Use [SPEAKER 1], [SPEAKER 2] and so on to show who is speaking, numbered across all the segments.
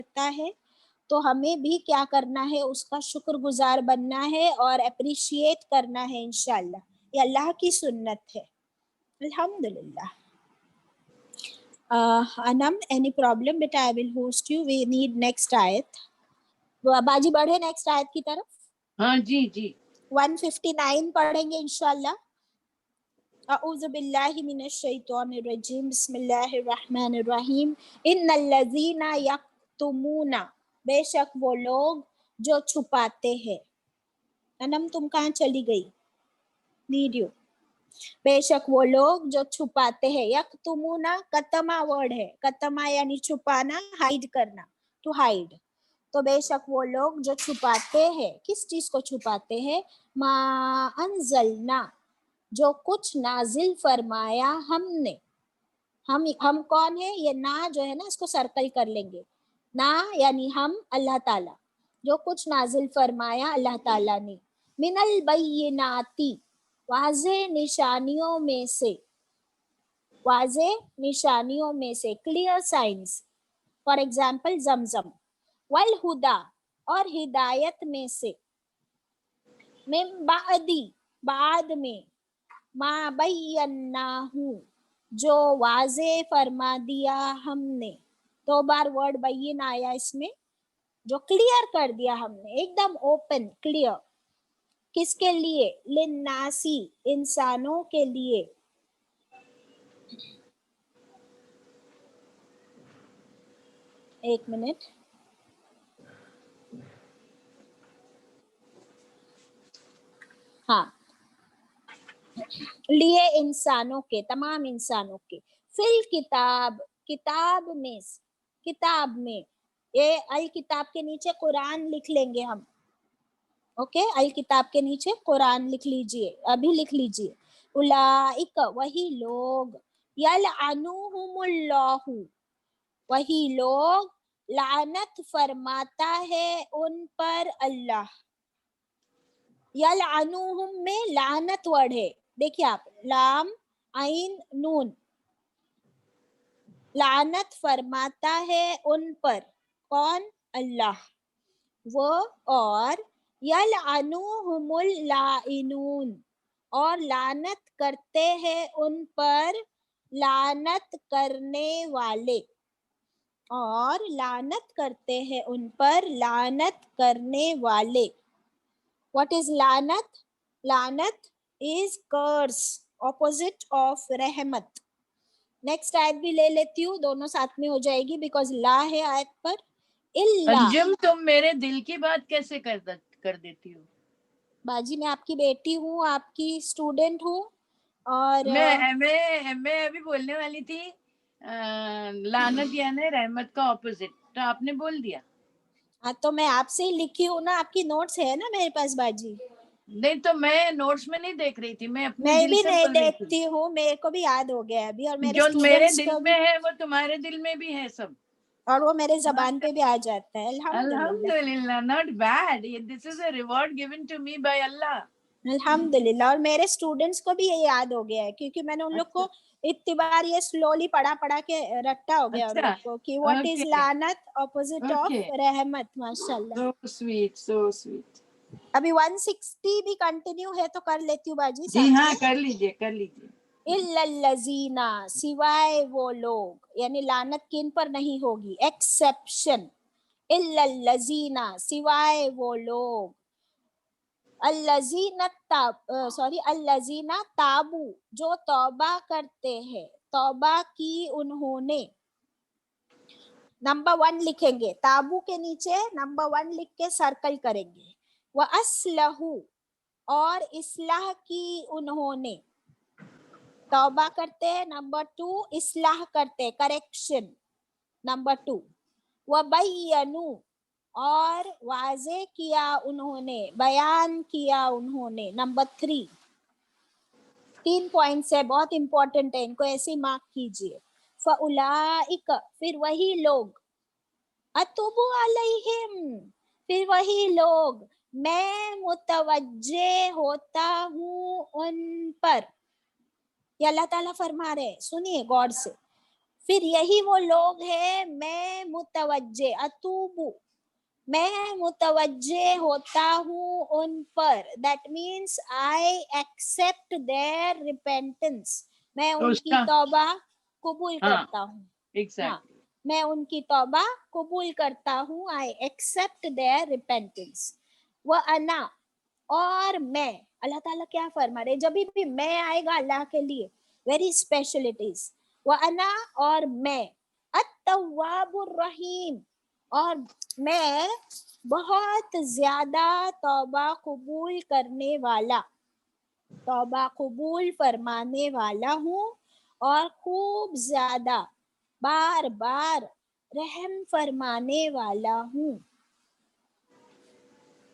[SPEAKER 1] کرتا ہے تو ہمیں بھی کیا کرنا ہے, اس کا شکر گزار بننا ہے اور اپریشیٹ کرنا ہے انشاءاللہ. یہ اللہ کی سنت ہے. الحمدللہ. Anam, any problem? But I will host you. We need next ayat. باجی بڑھے نیکسٹ آیت کی طرف.
[SPEAKER 2] ہاں جی جی
[SPEAKER 1] 159 پڑھیں گے انشاءاللہ. اعوذ باللہ من الشیطان الرجیم, بسم اللہ الرحمن الرحیم. ان الذین یکتمون, بے شک وہ لوگ جو چھپاتے ہیں. انم تم کہاں چلی گئی؟ ویڈیو. بے شک وہ لوگ جو چھپاتے ہیں. یکتمون کتما ورڈ ہے. کتما یعنی چھپانا, ہائیڈ کرنا, ٹو ہائیڈ. تو بے شک وہ لوگ جو چھپاتے ہیں. کس چیز کو چھپاتے ہیں؟ ما انزلنا, جو کچھ نازل فرمایا ہم نے. ہم کون ہے؟ یہ نا جو ہے نا اس کو سرکل کر لیں گے. نا یعنی ہم, اللہ تعالیٰ. جو کچھ نازل فرمایا اللہ تعالیٰ نے. من البیناتی, واضح نشانیوں میں سے. واضح نشانیوں میں سے, کلیئر سائنس. فار ایگزامپل زمزم. والہدا, اور ہدایت میں سے. من بعدی, بعد میں. ما بیناہ, جو واضح فرما دیا ہم نے. دو بار ورڈ بین آیا اس میں, جو کلیئر کر دیا ہم نے, ایک دم اوپن کلیئر. کس کے لیے؟ للناسی, انسانوں کے لیے. ایک منٹ. ہاں, لیے انسانوں کے, تمام انسانوں کے. فی الکتاب, کتاب میں, کتاب میں. یہ الکتاب کے نیچے قرآن لکھ لیں گے ہم. اوکے, الکتاب کے نیچے قرآن لکھ لیجئے, ابھی لکھ لیجئے. اولئک, وہی لوگ. یلعنہم اللہ, وہی لوگ لعنت فرماتا ہے ان پر اللہ. یلعنہم میں لعنت ورڈ ہے. دیکھیے آپ, لام عین نون. لعنت فرماتا ہے ان پر. کون؟ اللہ. وہ, اور یلعنہم اللاعنون, اور لعنت کرتے ہیں ان پر لعنت کرنے والے. اور لعنت کرتے ہیں ان پر لعنت کرنے والے. What is لعنت؟ لعنت is curse, opposite of رحمت. نیکسٹ آیت بھی لے لیتی ہوں, دونوں ساتھ میں ہو جائے گی بیکاز لا ہے آیت پر. اللہ.
[SPEAKER 2] انجم تم میرے دل کی بات کیسے کر دیتی ہو؟
[SPEAKER 1] باجی میں آپ کی بیٹی ہوں, آپ کی اسٹوڈنٹ ہوں. اور
[SPEAKER 2] میں ابھی بولنے والی تھی لعنت یعنی رحمت کا اپوزٹ, تو آپ نے بول دیا.
[SPEAKER 1] تو میں آپ سے ہی لکھی ہوں نا, آپ کی نوٹس ہے نا میرے پاس باجی.
[SPEAKER 2] نہیں تو میں نوٹس میں نہیں دیکھ رہی تھی, میں اپنے
[SPEAKER 1] میں
[SPEAKER 2] دل
[SPEAKER 1] بھی
[SPEAKER 2] سے
[SPEAKER 1] نہیں
[SPEAKER 2] بول رہی تھی.
[SPEAKER 1] دیکھتی ہوں, میرے کو بھی یاد ہو گیا ابھی, اور میرے
[SPEAKER 2] جو میرے
[SPEAKER 1] اسٹوڈنٹس
[SPEAKER 2] دل
[SPEAKER 1] کو بھی,
[SPEAKER 2] میں ہے وہ تمہارے دل میں بھی ہے سب.
[SPEAKER 1] اور وہ میرے زبان پہ بھی آ جاتا ہے. الحمدللہ.
[SPEAKER 2] الحمدللہ, not bad. This is a reward given to me by Allah.
[SPEAKER 1] الحمدللہ. اور میرے اسٹوڈنٹس کو بھی یہ یاد ہو گیا ہے کیونکہ میں نے ان لوگ کو اتبار یہ سلولی پڑھا کے رٹا ہو گیا ان لوگ کو کہ واٹ از لعنت اپوزٹ آف رحمت. ماشاءاللہ.
[SPEAKER 2] So sweet, so sweet.
[SPEAKER 1] ابھی 160 بھی کنٹینیو ہے تو کر لیتی ہوں باجی.
[SPEAKER 2] جی ہاں, کر لیجیے کر لیجیے.
[SPEAKER 1] الا الذین, سوائے وہ لوگ, یعنی لعنت کن پر نہیں ہوگی, ایکسیپشن. الا الذین, سوائے وہ لوگ. الذین تابو, جو توبہ کرتے ہیں, توبہ کی انہوں نے. نمبر 1 لکھیں گے, تابو کے نیچے نمبر 1 لکھ کے سرکل کریں گے. وَأَصْلَحُوا, اور اصلاح کی انہوں نے. توبہ کرتے ہیں, نمبر 2 اصلاح کرتے, کریکشن, نمبر 2. وَبَيَّنُوا, اور واضح کیا انہوں نے, بیان کیا انہوں نے, نمبر 3. 3 پوائنٹس ہے, بہت امپورٹنٹ ہے, ان کو ایسے مارک کیجئے. فَأُولَئِكَ, پھر وہی لوگ. أَتُوبُ عَلَيْهِمْ, پھر وہی لوگ, میں متوجہ ہوتا ہوں ان پر. یہ اللہ تعالیٰ فرما رہے, سنیے غور سے. फिर यही वो लोग हैं मैं मुतवज्जे अतूबु, मैं मुतवज्जे होता हूँ उन पर, that means I accept their repentance, मैं
[SPEAKER 2] तो
[SPEAKER 1] उनकी
[SPEAKER 2] उसका
[SPEAKER 1] तौबा कबूल
[SPEAKER 2] हाँ
[SPEAKER 1] करता हूँ. हाँ,
[SPEAKER 2] एग्जैक्टली
[SPEAKER 1] मैं उनकी तौबा कबूल करता हूँ, आई एक्सेप्ट देयर रिपेंटेंस. व अना, और मैं, अल्लाह ताला क्या फरमा रहे, जब भी मैं आएगा अल्लाह के लिए वेरी स्पेशल इट इज. व अना, और मैं, अत-तव्वाबुर रहीम, और मैं बहुत ज्यादा तौबा कबूल करने वाला, तौबा कबूल फरमाने वाला हूँ, और खूब ज्यादा बार बार रहम फरमाने वाला हूँ.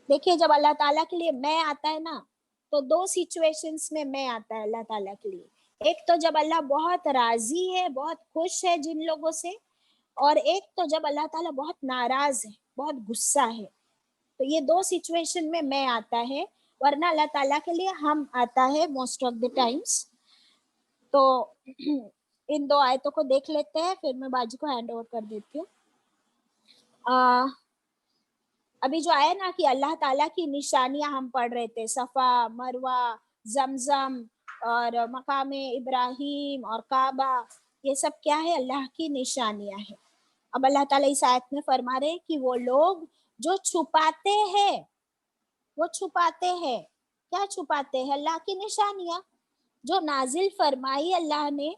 [SPEAKER 1] देखिए जब अल्लाह ताला के लिए मैं आता है ना, तो दो सिचुएशंस में मैं आता है अल्लाह ताला के लिए. एक तो जब अल्लाह बहुत राजी है, बहुत खुश है जिन लोगों से, और एक तो जब अल्लाह ताला बहुत नाराज है, बहुत गुस्सा है. तो ये दो सिचुएशन में मैं आता है, वरना अल्लाह ताला के लिए हम आता है मोस्ट ऑफ द टाइम्स. तो इन दो आयतों को देख लेते हैं, फिर मैं बाजी को हैंड ओवर कर देती हूँ. अभी जो आया ना कि अल्लाह ताला की निशानियां हम पढ़ रहे थे, सफा, मरवा, जमजम और मकाम इब्राहिम और काबा, ये सब क्या है, अल्लाह की निशानियां हैं. अब अल्लाह ताला इस आयत में फरमा रहे कि वो लोग जो छुपाते हैं, वो छुपाते हैं, क्या छुपाते हैं, अल्लाह की निशानियां जो नाजिल फरमाई अल्लाह ने,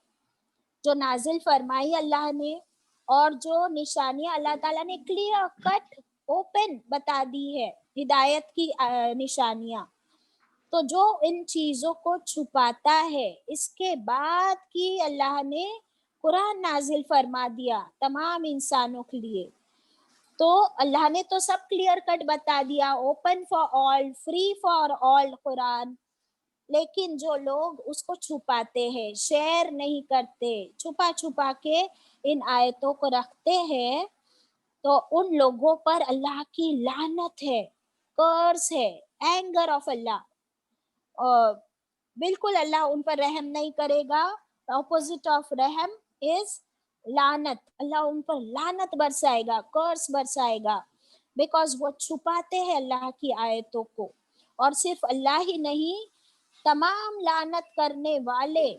[SPEAKER 1] जो नाजिल फरमाई अल्लाह ने, और जो निशानियां अल्लाह ताला ने क्लियर कट ओपन बता दी है, हिदायत की निशानियां. तो जो इन चीजों को छुपाता है, इसके बाद कि अल्लाह ने कुरान नाजिल फरमा दिया तमाम इंसानों के लिए, तो अल्लाह ने तो सब क्लियर कट बता दिया, open for all, free for all Quran. लेकिन जो लोग उसको छुपाते हैं, शेयर नहीं करते, छुपा छुपा के इन आयतों को रखते हैं, तो उन लोगों पर अल्लाह की लानत है, कर्स है, एंगर ऑफ अल्लाह. और बिल्कुल अल्लाह उन पर रहम नहीं करेगा. ऑपोजिट ऑफ रहम इज लानत, अल्लाह उन पर लानत बरसाएगा, कर्स बरसाएगा, बिकॉज वो छुपाते हैं अल्लाह की आयतों को. और सिर्फ अल्लाह ही नहीं, तमाम लानत करने वाले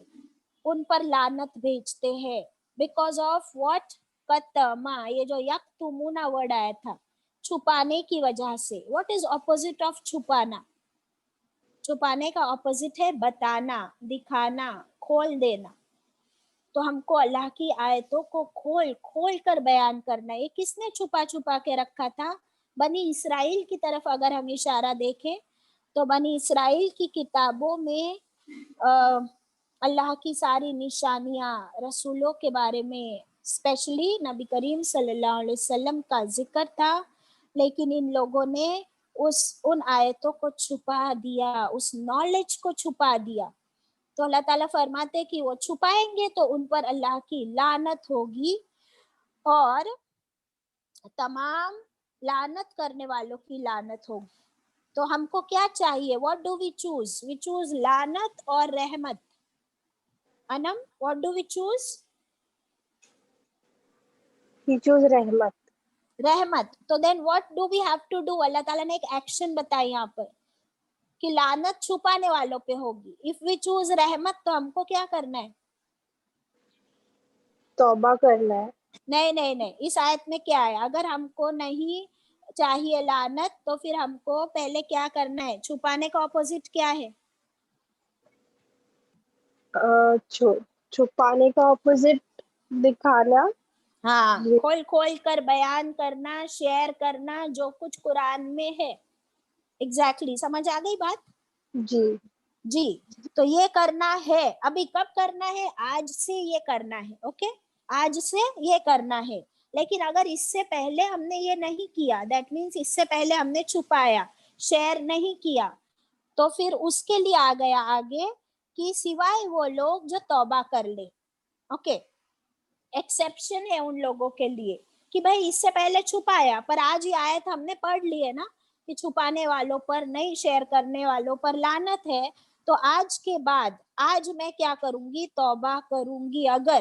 [SPEAKER 1] उन पर लानत भेजते हैं, बिकॉज ऑफ व्हाट, कतमा, ये जो यक्तुमुना वर्ड आया था, छुपाने की वजह से. व्हाट इज ऑपोजिट ऑफ छुपाना, छुपाने का ऑपोजिट है बताना, दिखाना, खोल देना. तो हमको अल्लाह की आयतों को खोल खोल कर बयान करना है. ये किसने छुपा छुपा के रखा था, बनी इसराइल की तरफ अगर हम इशारा देखें, तो बनी इसराइल की किताबों में अल्लाह की सारी निशानियां, रसूलों के बारे में, स्पेशली नबी करीम सल्लल्लाहु अलैहि वसल्लम का जिक्र था. लेकिन इन लोगों ने उन आयतों को छुपा दिया, उस नॉलेज को छुपा दिया. तो अल्लाह ताला फरमाते कि वो छुपाएंगे तो उन पर अल्लाह की लानत होगी, और तमाम लानत करने वालों की लानत होगी. तो हमको क्या चाहिए, what do we choose, we choose लानत और रहमत. Anam, what do we choose,
[SPEAKER 3] We choose रहमत.
[SPEAKER 1] रहमत. तो then what do we have to do, Allah ताला ने एक एक्शन बताई यहाँ पर कि लानत छुपाने वालों पे होगी. इफ वी चूज रहमत, तो हमको क्या करना है,
[SPEAKER 3] तौबा करना है.
[SPEAKER 1] नहीं नहीं नहीं, इस आयत में क्या है, अगर हमको नहीं चाहिए लानत, तो फिर हमको पहले क्या करना है, छुपाने का ऑपोजिट क्या है,
[SPEAKER 3] छुपाने का ऑपोजिट दिखाना.
[SPEAKER 1] हाँ, खोल खोल कर बयान करना, शेयर करना जो कुछ कुरान में है. एग्जैक्टली समझ आ गई बात
[SPEAKER 3] जी
[SPEAKER 1] जी. तो ये करना है. अभी कब करना है, आज से ये करना है. ओके, आज से ये करना है. लेकिन अगर इससे पहले हमने ये नहीं किया, दैट मीन्स इससे पहले हमने छुपाया, शेयर नहीं किया, तो फिर उसके लिए आ गया आगे कि सिवाय वो लोग जो तौबा कर ले. ओके, एक्सेप्शन है उन लोगों के लिए कि भाई इससे पहले छुपाया, पर आज ये आयत हमने पढ़ ली है ना कि छुपाने वालों पर नहीं, शेयर करने वालों पर लानत है. तो आज के बाद आज मैं क्या करूंगी, तौबा करूंगी. अगर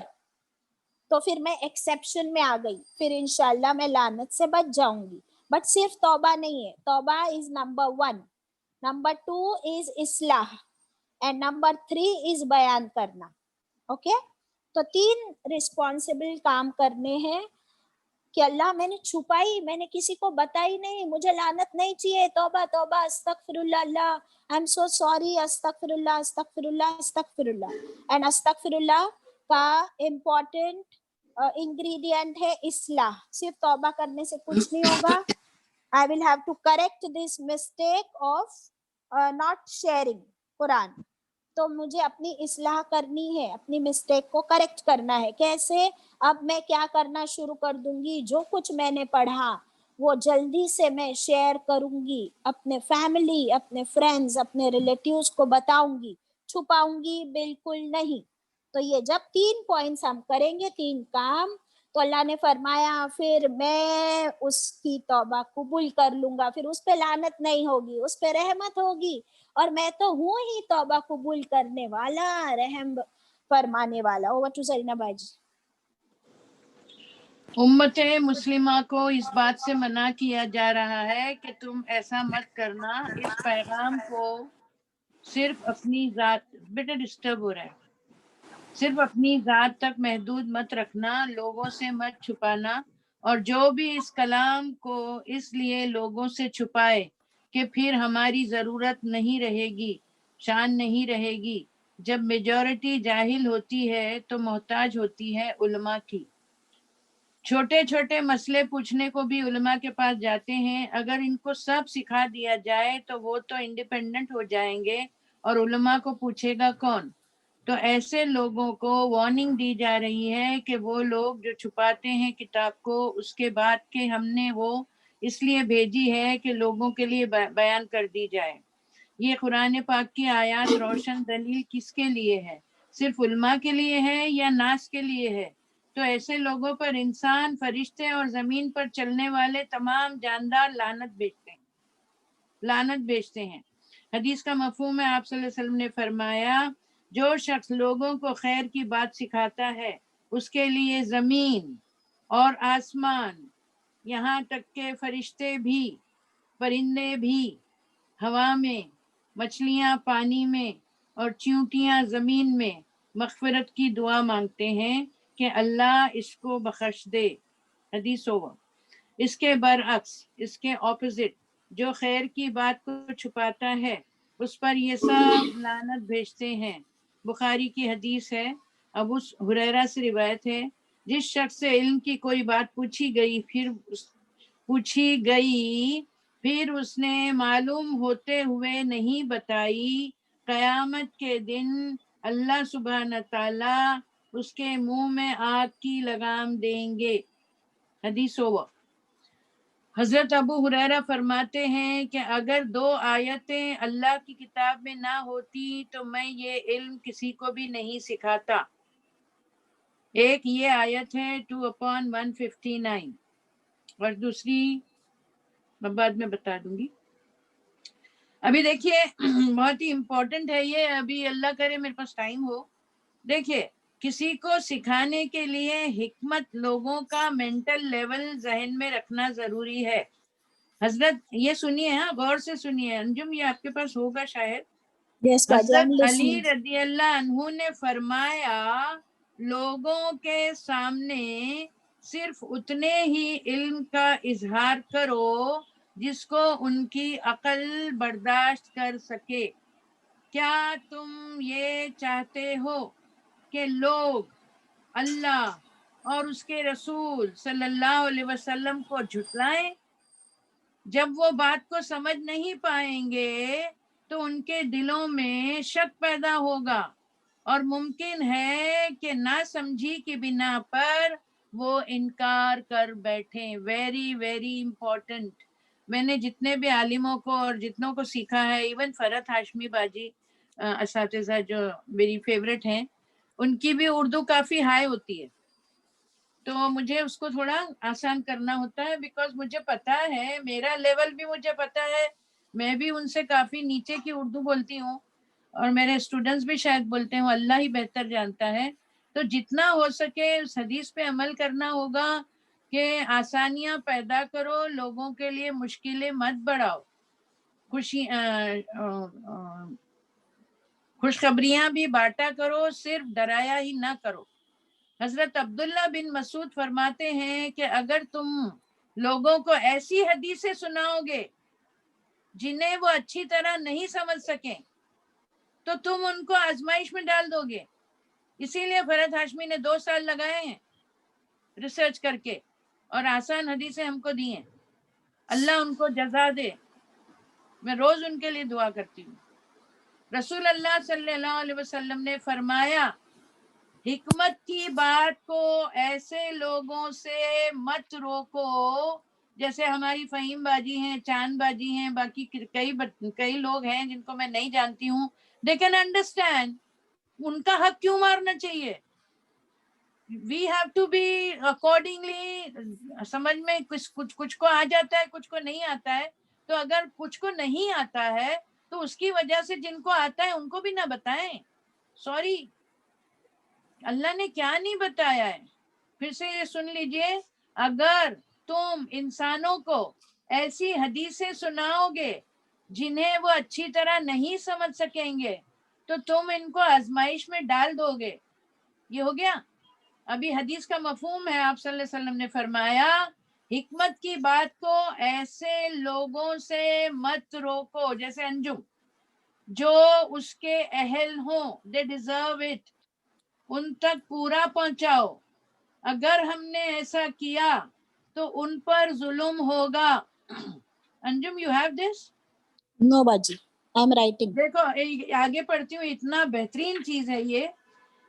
[SPEAKER 1] तो फिर मैं एक्सेप्शन में आ गई, फिर इंशाल्लाह मैं लानत से बच जाऊंगी. बट सिर्फ तौबा नहीं है, तौबा इज नंबर 1, नंबर 2 इज इस्लाह एंड नंबर 3 इज बयान करना. ओके, तो 3 रिस्पॉन्सिबल काम करने हैं कि अल्लाह मैंने छुपाई, मैंने किसी को बताई नहीं, मुझे लानत नहीं चाहिए, तौबा तौबा, अस्तगफिरुल्लाह, Allah I am so sorry, अस्तगफिरुल्लाह अस्तगफिरुल्लाह अस्तगफिरुल्लाह. एंड अस्तगफिरुल्लाह का इम्पोर्टेंट इंग्रेडिएंट है इस्लाह. सिर्फ तौबा करने से कुछ नहीं होगा. I will have to correct this mistake of not sharing Quran. तो मुझे अपनी इस्लाह करनी है, अपनी मिस्टेक को करेक्ट करना है. कैसे? अब मैं क्या करना शुरू कर दूंगी, जो कुछ मैंने पढ़ा वो जल्दी से मैं शेयर करूंगी, अपने फैमिली, अपने फ्रेंड्स, अपने रिलेटिव्स को बताऊंगी, छुपाऊंगी बिल्कुल नहीं. तो ये जब 3 पॉइंट्स हम करेंगे, 3 काम, तो अल्लाह ने फरमाया फिर मैं उसकी तौबा कबूल कर लूंगा, फिर उस पे लानत नहीं होगी, उस पे रहमत होगी, और मैं तो हूँ ही तौबा कबूल करने वाला, रहम फरमाने वाला. ओवर टू सरीना बाजी.
[SPEAKER 2] उम्मत मुस्लिमा को इस बात से मना किया जा रहा है कि तुम ऐसा मत करना, इस पैगाम को सिर्फ अपनी जात, बेटा डिस्टर्ब हो रहा है, सिर्फ अपनी जात तक महदूद मत रखना, लोगों से मत छुपाना, और जो भी इस कलाम को इसलिए लोगों से छुपाए कि फिर हमारी ज़रूरत नहीं रहेगी, शान नहीं रहेगी. जब मेजॉरिटी जाहिल होती है तो मोहताज होती है उलमा की. छोटे छोटे मसले पूछने को भी उलमा के पास जाते हैं. अगर इनको सब सिखा दिया जाए तो वो तो इंडिपेंडेंट हो जाएंगे और उलमा को पूछेगा कौन. तो ऐसे लोगों को वार्निंग दी जा रही है कि वो लोग जो छुपाते हैं किताब को, उसके बाद के हमने वो इसलिए भेजी है कि लोगों के लिए बयान कर दी जाए. ये कुरान पाक की आयत रोशन दलील किसके लिए है? सिर्फ उलमा के लिए है या नास के लिए है? तो ऐसे लोगों पर इंसान, फरिश्ते और जमीन पर चलने वाले तमाम जानदार लानत भेजते हैं. हदीस का मफहूम है, आप सल्लल्लाहु अलैहि वसल्लम ने फरमाया, जो शख्स लोगों को खैर की बात सिखाता है उसके लिए जमीन और आसमान, यहाँ तक के फरिश्ते भी, परिंदे भी हवा में, मछलियाँ पानी में और चींटियाँ ज़मीन में मग़फ़िरत की दुआ मांगते हैं कि अल्लाह इसको बख्श दे. हदीस ओवर. इसके बरअक्स, इसके ऑपोजिट, जो खैर की बात को छुपाता है उस पर ये सब लानत भेजते हैं. बुखारी की हदीस है, अबू हुरैरा से रिवायत है, जिस शख्स से इल्म की कोई बात पूछी गई फिर उसने मालूम होते हुए नहीं बताई, क़यामत के दिन अल्लाह सुब्हान तआला उसके मुंह में आग की लगाम देंगे. हदीस ओवर. हजरत अबू हुरैरा फरमाते हैं कि अगर 2 आयतें अल्लाह की किताब में ना होती तो मैं ये इल्म किसी को भी नहीं सिखाता. एक ये आयत है 2/159 और दूसरी मैं बाद में बता दूंगी. अभी देखिए बहुत ही इम्पोर्टेंट है ये. अभी अल्लाह करे मेरे पास टाइम हो. देखिए, किसी को सिखाने के लिए हिकमत, लोगों का मेंटल लेवल जहन में रखना जरूरी है. हजरत, ये सुनिए, हाँ गौर से सुनिए अंजुम, ये आपके पास होगा शायद.
[SPEAKER 1] Yes, Baji, I'm
[SPEAKER 2] Hazrat Ali
[SPEAKER 1] listening.
[SPEAKER 2] रदी अल्लाह अन्हु ने फरमाया, लोगों के सामने सिर्फ उतने ही इल्म का इजहार करो जिसको उनकी अकल बर्दाश्त कर सके. क्या तुम ये चाहते हो कि लोग अल्लाह और उसके रसूल सल्लल्लाहु अलैहि वसल्लम को झुटलाएं? जब वो बात को समझ नहीं पाएंगे तो उनके दिलों में शक पैदा होगा और मुमकिन है कि ना समझी की बिना पर वो इनकार कर बैठें. Very very important. मैंने जितने भी आलिमों को और जितनों को सीखा है, इवन फरहत हाशमी बाजी असातिज़ा जो मेरी फेवरेट हैं, उनकी भी उर्दू काफ़ी हाई होती है, तो मुझे उसको थोड़ा आसान करना होता है, बिकॉज मुझे पता है, मेरा लेवल भी मुझे पता है, मैं भी उनसे काफ़ी नीचे की उर्दू बोलती हूँ और मेरे स्टूडेंट्स भी शायद बोलते हैं, अल्लाह ही बेहतर जानता है. تو جتنا ہو سکے اس حدیث پہ عمل کرنا ہوگا کہ آسانیاں پیدا کرو، لوگوں کے لیے مشکلیں مت بڑھاؤ، خوشخبریاں بھی بانٹا کرو، صرف ڈرایا ہی نہ کرو۔ حضرت عبداللہ بن مسعود فرماتے ہیں کہ اگر تم لوگوں کو ایسی حدیثیں سناؤ گے جنہیں وہ اچھی طرح نہیں سمجھ سکیں تو تم ان کو آزمائش میں ڈال دو گے۔ اسی لیے فرحت ہاشمی نے 2 سال لگائے ہیں ریسرچ کر کے اور آسان حدیثیں ہم کو دی ہیں۔ اللہ ان کو جزا دے، میں روز ان کے لیے دعا کرتی ہوں۔ رسول اللہ صلی اللہ علیہ وسلم نے فرمایا حکمت کی بات کو ایسے لوگوں سے مت روکو جیسے ہماری فہیم باجی ہیں، چاند باجی ہیں، باقی کئی لوگ ہیں جن کو میں نہیں جانتی ہوں۔ they can understand ان کا حق کیوں مارنا چاہیے؟ we have to be accordingly، سمجھ میں کچھ کو آ جاتا ہے، کچھ کو نہیں آتا ہے، تو اگر کچھ کو نہیں آتا ہے تو اس کی وجہ سے جن کو آتا ہے ان کو بھی نہ بتائیں۔ سوری، اللہ نے کیا نہیں بتایا ہے؟ پھر سے یہ سن لیجئے، اگر تم انسانوں کو ایسی حدیثیں سناؤ گے جنہیں وہ اچھی طرح نہیں سمجھ سکیں گے تو تم ان کو آزمائش میں ڈال دو گے۔ یہ ہو گیا۔ ابھی حدیث کا مفہوم ہے، آپ صلی اللہ علیہ وسلم نے فرمایا حکمت کی بات کو ایسے لوگوں سے مت روکو، جیسے انجم، جو اس کے اہل ہوں، they deserve it، ان تک پورا پہنچاؤ۔ اگر ہم نے ایسا کیا تو ان پر ظلم ہوگا۔ انجم you have this؟
[SPEAKER 1] No باجی، I am writing.
[SPEAKER 2] دیکھو آگے پڑھتی ہوں، اتنا بہترین چیز ہے یہ۔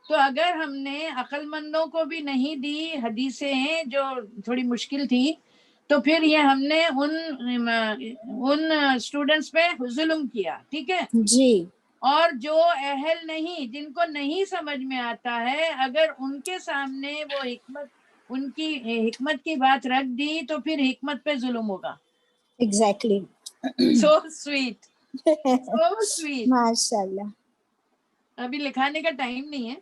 [SPEAKER 2] تو اگر ہم نے عقل مندوں کو بھی نہیں دی حدیثیں جو تھوڑی مشکل تھی تو پھر یہ ہم نے ان اسٹوڈنٹس پہ ظلم کیا، ٹھیک ہے؟
[SPEAKER 1] جی
[SPEAKER 2] اور جو اہل نہیں، جن کو نہیں سمجھ میں آتا ہے، اگر ان کے سامنے وہ ان کی حکمت کی بات رکھ دی تو پھر حکمت پہ ظلم ہوگا۔
[SPEAKER 1] Exactly
[SPEAKER 2] so sweet, so sweet.
[SPEAKER 1] ماشاء اللہ۔
[SPEAKER 2] ابھی لکھانے کا ٹائم نہیں ہے۔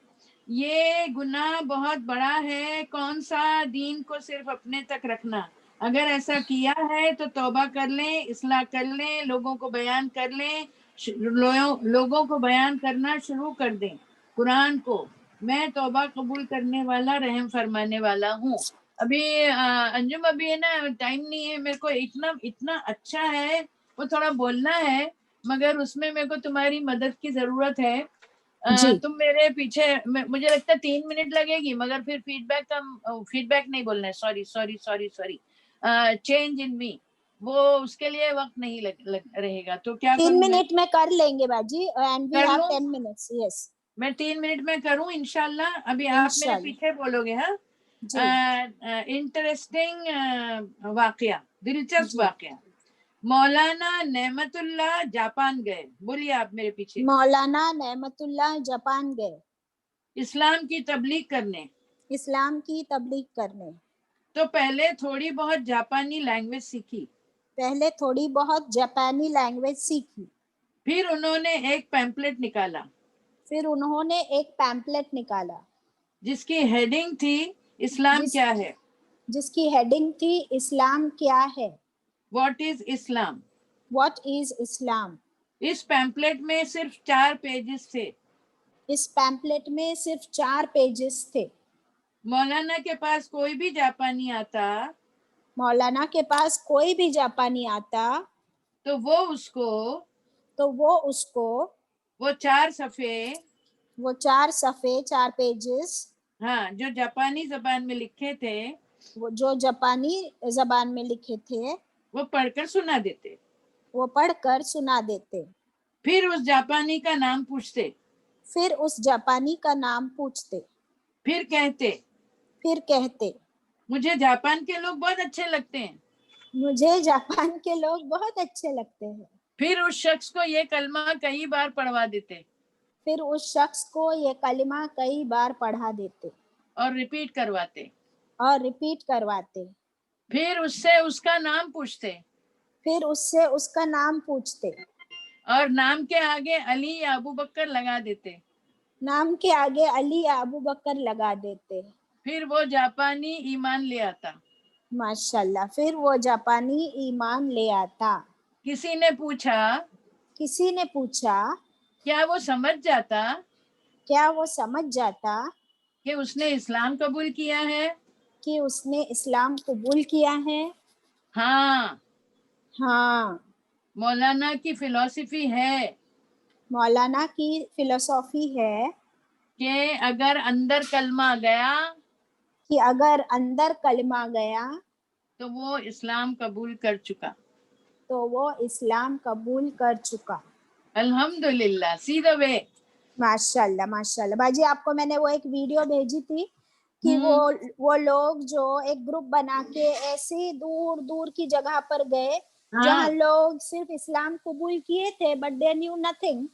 [SPEAKER 2] یہ گناہ بہت بڑا ہے، کون سا دین کو صرف اپنے تک رکھنا۔ اگر ایسا کیا ہے تو توبہ کر لیں، اصلاح کر لیں، لوگوں کو بیان کر لیں، لوگوں کو بیان کرنا شروع کر دیں قرآن کو۔ میں توبہ قبول کرنے والا، رحم فرمانے والا ہوں۔ ابھی انجم ابھی ہے نا ٹائم نہیں ہے، میرے کو اتنا اچھا ہے، وہ تھوڑا بولنا ہے مگر اس میں میرے کو تمہاری مدد کی ضرورت ہے۔
[SPEAKER 1] جی
[SPEAKER 2] تم میرے پیچھے، مجھے لگتا ہے 3 منٹ لگے گی، مگر پھر فیڈ بیک نہیں بولنا ہے، سوری چینج ان می، وہ اس کے لیے وقت نہیں رہے گا۔ تو کیا
[SPEAKER 1] 3
[SPEAKER 2] کروں میں؟
[SPEAKER 1] منٹ میں کر لیں گے باجی، اینڈ وی
[SPEAKER 2] کر
[SPEAKER 1] ہیو
[SPEAKER 2] لوں؟
[SPEAKER 1] 10 minutes. یس
[SPEAKER 2] میں 3 منٹ میں کروں انشاءاللہ۔ ابھی آپ میرے
[SPEAKER 1] انشاءاللہ۔
[SPEAKER 2] پیچھے بولو گے۔ ہاں،
[SPEAKER 1] جی
[SPEAKER 2] انٹرسٹنگ واقعہ، دلچسپ
[SPEAKER 1] جی،
[SPEAKER 2] واقعہ۔ مولانا نعمت اللہ جاپان گئے، بولیے آپ میرے پیچھے،
[SPEAKER 1] مولانا نعمت اللہ جاپان گئے
[SPEAKER 2] اسلام کی تبلیغ کرنے۔
[SPEAKER 1] اسلام کی تبلیغ کرنے۔
[SPEAKER 2] تو پہلے تھوڑی بہت جاپانی لینگویج سیکھی،
[SPEAKER 1] پہلے تھوڑی بہت جاپانی لینگویج سیکھی،
[SPEAKER 2] پھر انہوں نے ایک پیمپلیٹ نکالا
[SPEAKER 1] پھر انہوں نے ایک پیمپلیٹ نکالا
[SPEAKER 2] جس کی ہیڈنگ تھی اسلام
[SPEAKER 1] جس
[SPEAKER 2] کیا ہے،
[SPEAKER 1] جس کی ہیڈنگ تھی اسلام کیا ہے،
[SPEAKER 2] what is Islam.
[SPEAKER 1] What is Islam.
[SPEAKER 2] اس پیمپلیٹ میں صرف 4 پیجز تھے۔
[SPEAKER 1] اس پیمپلیٹ میں صرف 4 پیجز تھے۔
[SPEAKER 2] مولانا کے پاس کوئی بھی جاپانی آتا
[SPEAKER 1] مولانا کے پاس کوئی بھی جاپانی آتا
[SPEAKER 2] تو وہ اس کو وہ 4 صفحے،
[SPEAKER 1] وہ 4 صفحے، 4 پیجز،
[SPEAKER 2] ہاں، جو جاپانی زبان میں لکھے تھے
[SPEAKER 1] وہ جو جاپانی زبان میں لکھے تھے
[SPEAKER 2] وہ پڑھ کر سنا دیتے۔
[SPEAKER 1] وہ پڑھ کر سنا دیتے۔
[SPEAKER 2] پھر اس جاپانی کا نام پوچھتے،
[SPEAKER 1] پھر اس جاپانی کا نام پوچھتے،
[SPEAKER 2] پھر کہتے مجھے جاپان کے لوگ بہت اچھے لگتے ہیں۔
[SPEAKER 1] مجھے جاپان کے لوگ بہت اچھے لگتے ہیں۔
[SPEAKER 2] پھر اس شخص کو یہ کلمہ کئی بار پڑھوا دیتے
[SPEAKER 1] پھر اس شخص کو یہ کلمہ کئی بار پڑھا دیتے
[SPEAKER 2] اور ریپیٹ کرواتے۔
[SPEAKER 1] اور ریپیٹ کرواتے۔
[SPEAKER 2] پھر اس سے اس کا نام پوچھتے،
[SPEAKER 1] پھر اس سے اس کا نام پوچھتے،
[SPEAKER 2] اور نام کے آگے علی یا ابو بکر لگا دیتے۔
[SPEAKER 1] नाम के आगे अली या अबू बकर लगा देते।
[SPEAKER 2] फिर वो जापानी ईमान ले आता।
[SPEAKER 1] माशाल्लाह, फिर वो जापानी ईमान ले आता।
[SPEAKER 2] किसी ने पूछा,
[SPEAKER 1] किसी ने पूछा,
[SPEAKER 2] क्या वो समझ जाता
[SPEAKER 1] क्या वो समझ जाता
[SPEAKER 2] कि उसने इस्लाम कबूल किया है?
[SPEAKER 1] कि उसने इस्लाम कबूल किया है?
[SPEAKER 2] हाँ,
[SPEAKER 1] हाँ,
[SPEAKER 2] मौलाना की फिलॉसफी है
[SPEAKER 1] मौलाना की फिलोसॉफी है
[SPEAKER 2] कि अगर अंदर कलमा गया
[SPEAKER 1] कि अगर अंदर कलमा गया
[SPEAKER 2] तो वो इस्लाम कबूल कर चुका।
[SPEAKER 1] तो वो इस्लाम कबूल कर चुका।
[SPEAKER 2] अल्हम्दुलिल्लाह, सी द वे।
[SPEAKER 1] माशाल्लाह माशाल्लाह। बाजी, आपको मैंने वो एक वीडियो भेजी थी कि वो लोग जो एक ग्रुप बना के ऐसे दूर दूर की जगह पर गए जहाँ लोग सिर्फ इस्लाम कबूल किए थे, बट दे न्यू नथिंग।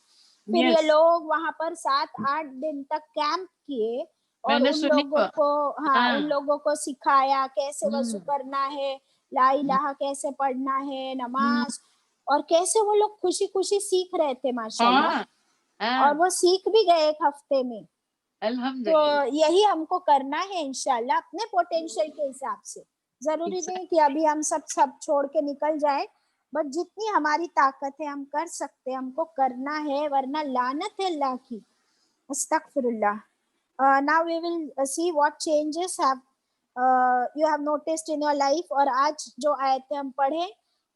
[SPEAKER 1] फिर ये लोग वहां पर 7-8 दिन तक कैंप किए और
[SPEAKER 2] मैंने
[SPEAKER 1] उन
[SPEAKER 2] सुनी
[SPEAKER 1] लोगों को उन लोगों को सिखाया कैसे वजू
[SPEAKER 2] हम्म।
[SPEAKER 1] करना है, ला इलाहा कैसे पढ़ना है, नमाज, और कैसे वो लोग खुशी खुशी सीख रहे थे माशाल्लाह। और वो सीख भी गए एक हफ्ते में। तो
[SPEAKER 2] अल्हम्दुलिल्लाह।
[SPEAKER 1] यही हमको करना है इंशाल्लाह, अपने पोटेंशियल के हिसाब से। जरूरी नहीं कि अभी हम सब छोड़ के निकल जाए, बट जितनी हमारी ताकत है हम कर सकते हैं, हमको करना है, वरना लानत है अल्लाह की। अस्तगफिरुल्लाह। Now we will see what changes have you have noticed in your life. और आज जो आयतें हम पढ़े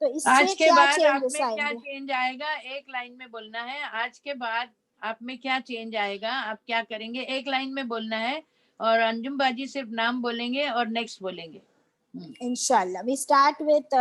[SPEAKER 1] तो इससे
[SPEAKER 2] आज के
[SPEAKER 1] क्या
[SPEAKER 2] बाद आप
[SPEAKER 1] चेंजेस
[SPEAKER 2] में क्या
[SPEAKER 1] आएंगे?
[SPEAKER 2] चेंज आएगा, एक लाइन में बोलना है। आज के बाद आप में क्या चेंज आएगा, आप क्या करेंगे, एक लाइन में बोलना है। और अंजुम बाजी सिर्फ नाम बोलेंगे और नेक्स्ट बोलेंगे।
[SPEAKER 1] Inshallah. We start with